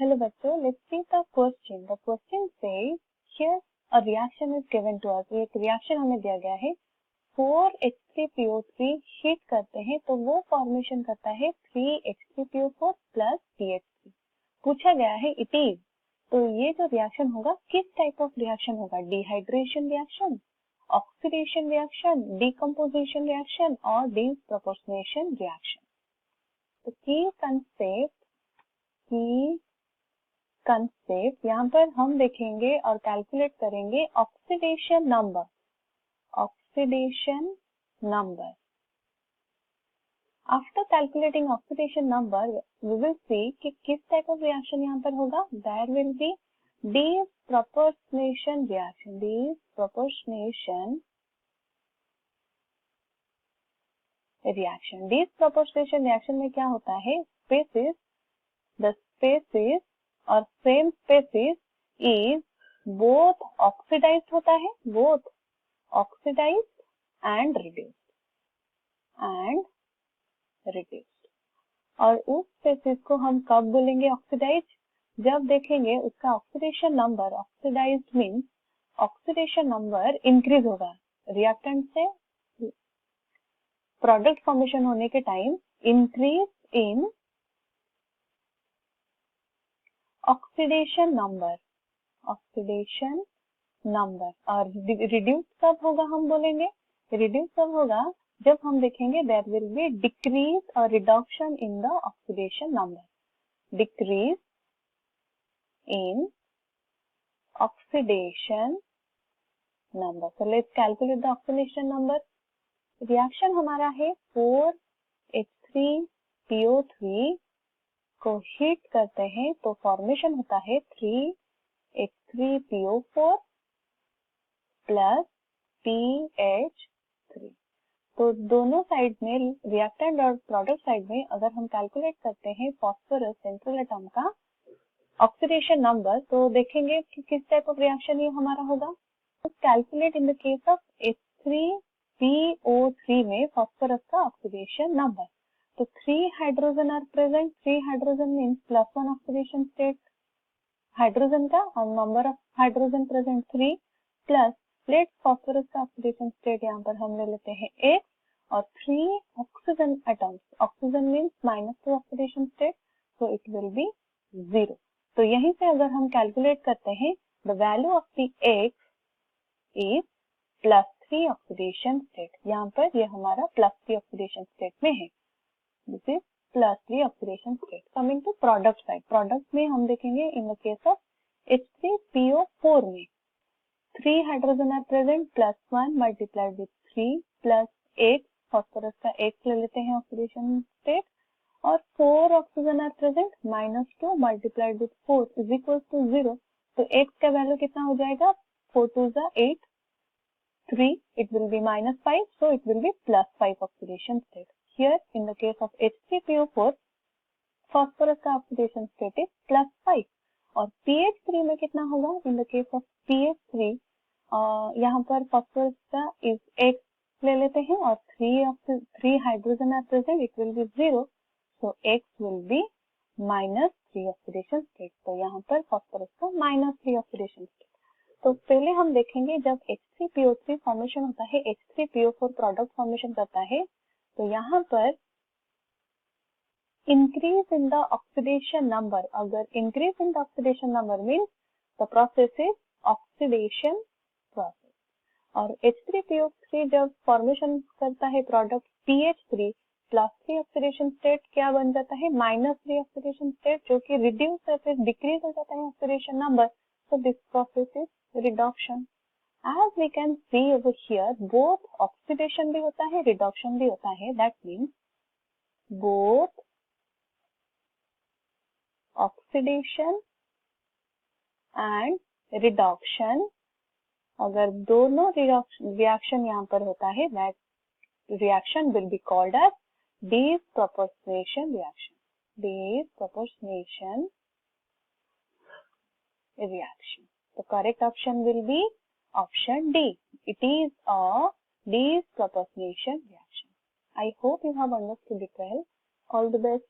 Hello बच्चों, let's see the question. The question says here a reaction is given to us. एक reaction हमें दिया गया है 4H3PO3 हीट करते हैं तो वो फॉर्मेशन करता है 3H3PO4 प्लस CH3. पूछा गया है इट इज, तो ये जो रिएक्शन होगा किस टाइप ऑफ रिएक्शन होगा? Dehydration reaction, oxidation reaction, decomposition reaction और डिसप्रोपोर्शनेशन रिएक्शन. तो की कंसेप्ट यहाँ पर हम देखेंगे और कैलकुलेट करेंगे oxidation number. After calculating oxidation number we will see कि किस टाइप ऑफ रिएक्शन यहाँ पर होगा. There will be disproportionation reaction. Disproportionation reaction में क्या होता है? the spaces और same spaces is both oxidized होता है, both oxidized and reduced. और उस स्पेसिस को हम कब बोलेंगे ऑक्सीडाइज? जब देखेंगे उसका oxidation number, oxidized means oxidation number increase होगा. रिएक्टेंट से प्रोडक्ट फॉर्मेशन होने के time increase in oxidation number और रिड्यूस कब होगा? हम बोलेंगे रिड्यूस कब होगा? जब हम देखेंगे देयर विल बी डिक्रीज और reduction in the oxidation number. Decrease in oxidation number. So let's calculate the oxidation number. Reaction हमारा है 4H3PO3 को हीट करते हैं तो फॉर्मेशन होता है 3H3PO4 प्लस PH3. तो दोनों साइड में रिएक्टेंट और प्रोडक्ट साइड में अगर हम कैलकुलेट करते हैं फास्फोरस सेंट्रल एटम का ऑक्सीडेशन नंबर तो देखेंगे कि किस टाइप ऑफ रिएक्शन ये हमारा होगा. तो calculate in the case of H3PO3 में फास्फोरस का ऑक्सीडेशन नंबर. तो 3 hydrogen are present. 3 hydrogen means +1 oxidation state hydrogen का और number of hydrogen present 3 plus let phosphorus का ऑक्सीडेशन स्टेट यहाँ पर हम ले लेते हैं 1 और 3 oxygen atoms. Oxygen means -2 oxidation state so it will be 0. तो यहीं से अगर हम कैलकुलेट करते हैं the value of the X is +3 oxidation state. यहाँ पर ये हमारा +3 ऑक्सीडेशन स्टेट में है. This is +3 oxidation state. Coming to product side. Product में हम देखेंगे in the case of H3PO4 में 3 hydrogen are present +1 multiplied with 3 plus 8 phosphorus का 1 ले लेते हैं oxidation state और 4 oxygen are present -2 multiplied with 4 is equals to 0. तो X का वैल्यू कितना हो जाएगा? 4 2 is 8, 3 it will be -5 so it will be +5 oxidation state. Here in the case of H3PO4 phosphorus का oxidation state is +5 और PH3 में कितना होगा? In the case of PH3 यहाँ पर phosphorus का is X ले लेते हैं और 3 hydrogen are present it will be 0 so X will be -3 oxidation state. तो यहाँ पर phosphorus का -3 oxidation state. तो पहले हम देखेंगे जब H3PO3 फॉर्मेशन होता है H3PO4 प्रोडक्ट फॉर्मेशन करता है तो यहाँ पर increase in the oxidation number. अगर increase in the oxidation number means the process is oxidation process. और H3PO3 जब फॉर्मेशन करता है प्रोडक्ट PH3 +3 ऑक्सीडेशन स्टेट क्या बन जाता है? -3 ऑक्सीडेशन स्टेट जो कि रिड्यूस करके डिक्रीज हो जाता है oxidation number. So this process is reduction. As we can see over here, both oxidation भी होता है, reduction भी होता है. That means both oxidation and reduction. अगर दोनों reaction यहाँ पर होता है, that reaction will be called as disproportionation reaction. The correct option will be option D. It is a disproportionation reaction. I hope you have understood it well. All the best.